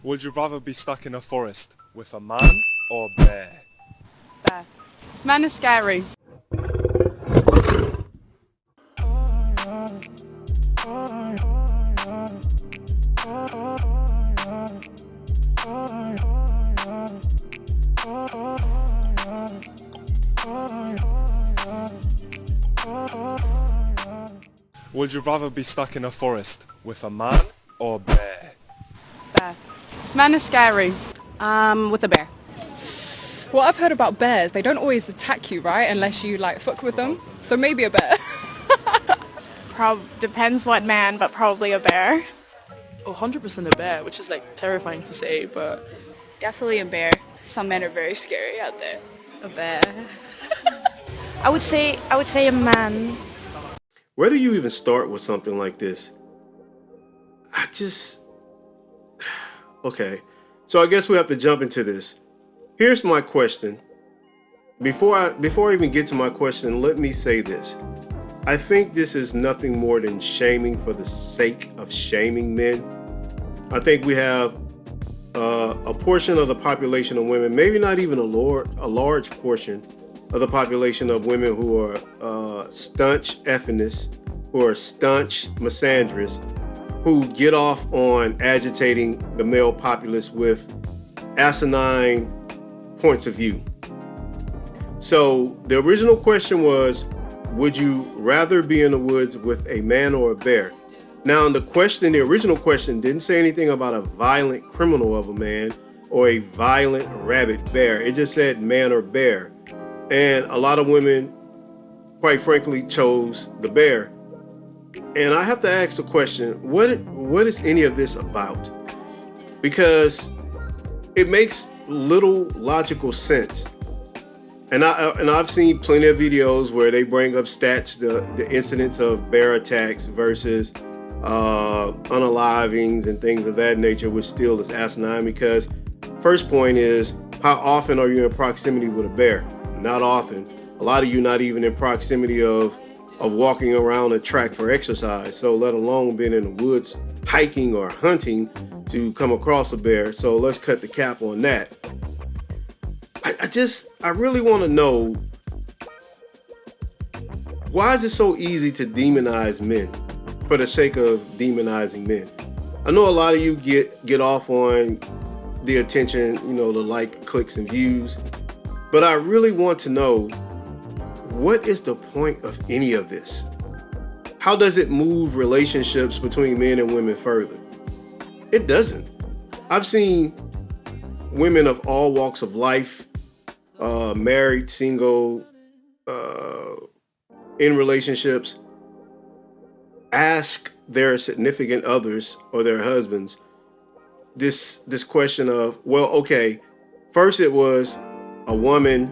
Would you rather be stuck in a forest with a man or a bear? Bear. Man is scary. Would you rather be stuck in a forest with a man or a bear? Bear. Man is scary. With a bear. What I've heard about bears, they don't always attack you, right? Unless you like fuck with them. So maybe a bear. Depends what man, but probably a bear. 100% a bear, which is like terrifying to say, but Definitely a bear. Some men are very scary out there. A bear. I would say a man. Where do you even start with something like this? Okay. So I guess we have to jump into this. Here's my question. Before I even get to my question, let me say this. I think this is nothing more than shaming for the sake of shaming men. I think we have a portion of the population of women, maybe not even a large portion of the population of women who are staunch feminists, who are staunch misandrists, who get off on agitating the male populace with asinine points of view. So the original question was, would you rather be in the woods with a man or a bear? Now the original question didn't say anything about a violent criminal of a man or a violent rabid bear. It just said man or bear. And a lot of women, quite frankly, chose the bear. And I have to ask the question, what is any of this about? Because it makes little logical sense. And I've seen plenty of videos where they bring up stats, the incidents of bear attacks versus unalivings and things of that nature, which still is asinine because first point is, how often are you in proximity with a bear? Not often. A lot of you not even in proximity of walking around a track for exercise, so let alone being in the woods hiking or hunting to come across a bear. So let's cut the cap on that. I really want to know, why is it so easy to demonize men for the sake of demonizing men? I know a lot of you get off on the attention, the like, clicks, and views, but I really want to know, what is the point of any of this? How does it move relationships between men and women further? It doesn't. I've seen women of all walks of life, married, single, in relationships, ask their significant others or their husbands this question of, well, okay, first it was a woman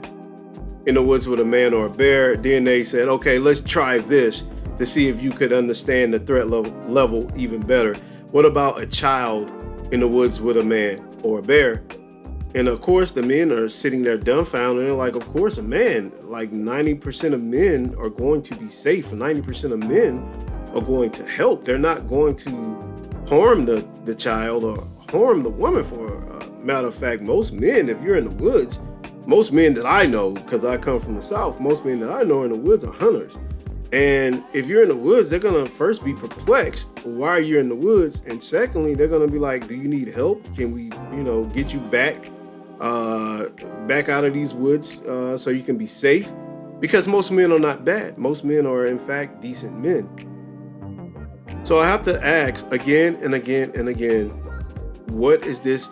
in the woods with a man or a bear. Then they said, okay, let's try this to see if you could understand the threat level even better. What about a child in the woods with a man or a bear? And of course, the men are sitting there dumbfounded. They're like, of course, a man, like 90% of men are going to be safe. 90% of men are going to help. They're not going to harm the child or harm the woman. For a matter of fact, most men, if you're in the woods, most men that I know, because I come from the South, most men that I know in the woods are hunters. And if you're in the woods, they're going to first be perplexed why you're in the woods. And secondly, they're going to be like, do you need help? Can we, get you back out of these woods so you can be safe? Because most men are not bad. Most men are, in fact, decent men. So I have to ask again and again and again, what is this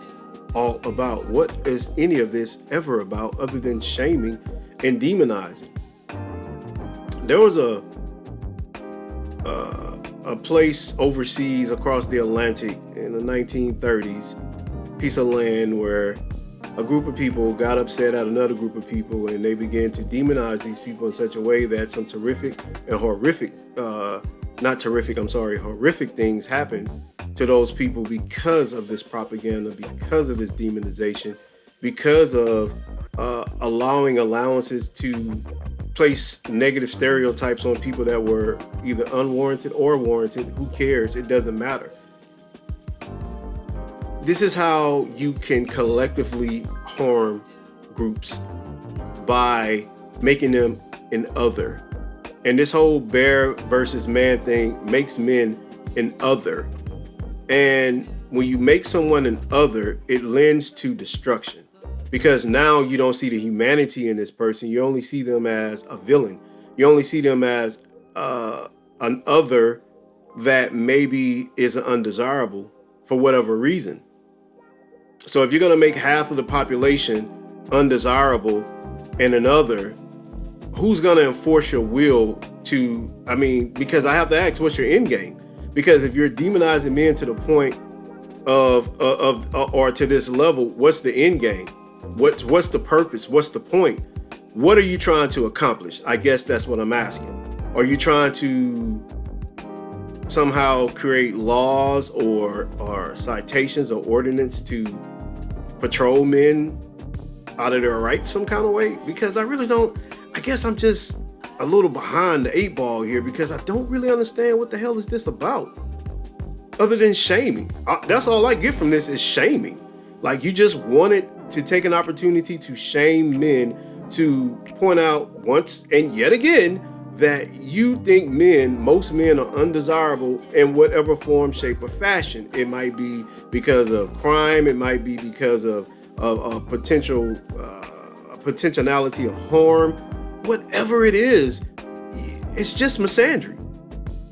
all about? What is any of this ever about other than shaming and demonizing? There was a place overseas across the Atlantic in the 1930s, piece of land where a group of people got upset at another group of people, and they began to demonize these people in such a way that some horrific things happened to those people because of this propaganda, because of this demonization, because of allowing allowances to place negative stereotypes on people that were either unwarranted or warranted. Who cares? It doesn't matter. this is how you can collectively harm groups, by making them an other. And this whole bear versus man thing makes men an other. And when you make someone an other, it lends to destruction, because now you don't see the humanity in this person. You only see them as a villain. You only see them as an other that maybe is undesirable for whatever reason. So if you're going to make half of the population undesirable and another, who's going to enforce your will to, I mean, because I have to ask, what's your end game? Because if you're demonizing men to the point of or to this level, what's the end game? What's the purpose? What's the point? What are you trying to accomplish? I guess that's what I'm asking. Are you trying to somehow create laws or citations or ordinance to patrol men out of their rights some kind of way? Because I really don't, I guess I'm just a little behind the 8 ball here, because I don't really understand what the hell is this about, other than shaming. That's all I get from this is shaming. Like, you just wanted to take an opportunity to shame men, to point out once and yet again that you think most men are undesirable in whatever form, shape, or fashion. It might be because of crime. It might be because of potentiality of harm. Whatever it is, it's just misandry.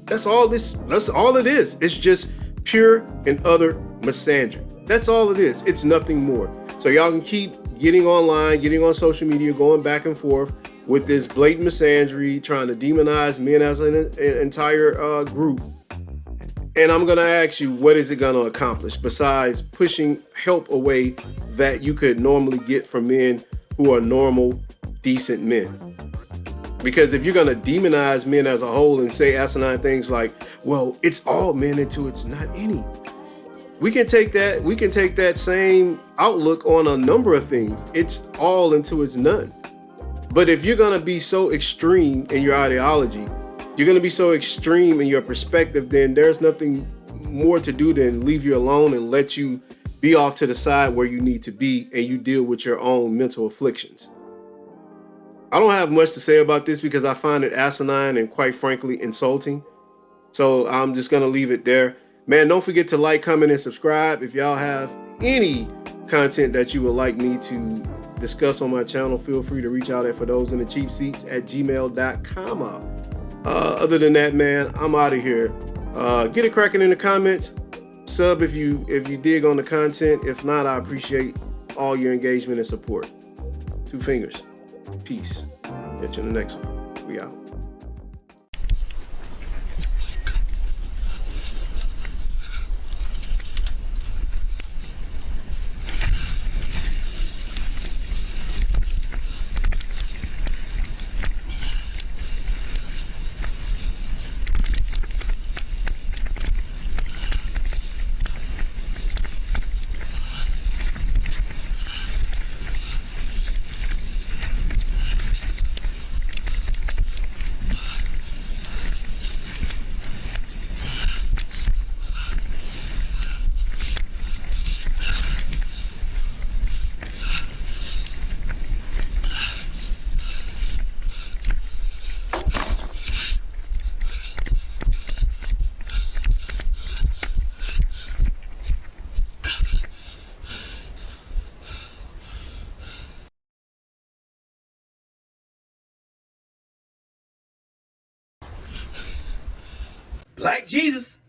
That's all it is. It's just pure and utter misandry. That's all it is. It's nothing more. So y'all can keep getting online, getting on social media, going back and forth with this blatant misandry, trying to demonize men as an entire group. And I'm going to ask you, what is it going to accomplish besides pushing help away that you could normally get from men who are normal, decent men? Because if you're going to demonize men as a whole and say asinine things like, well, it's all men until it's not any. We can take that same outlook on a number of things. It's all until it's none. But if you're going to be so extreme in your ideology, you're going to be so extreme in your perspective, then there's nothing more to do than leave you alone and let you be off to the side where you need to be, and you deal with your own mental afflictions. I don't have much to say about this because I find it asinine and, quite frankly, insulting. So I'm just going to leave it there. Man, don't forget to like, comment, and subscribe. If y'all have any content that you would like me to discuss on my channel, feel free to reach out at FORTHOSEINTHECHEAPSEATS@gmail.com. Other than that, man, I'm out of here. Get it cracking in the comments. Sub if you dig on the content. If not, I appreciate all your engagement and support. 2 fingers. Peace. Catch you in the next one. We out. Black Jesus.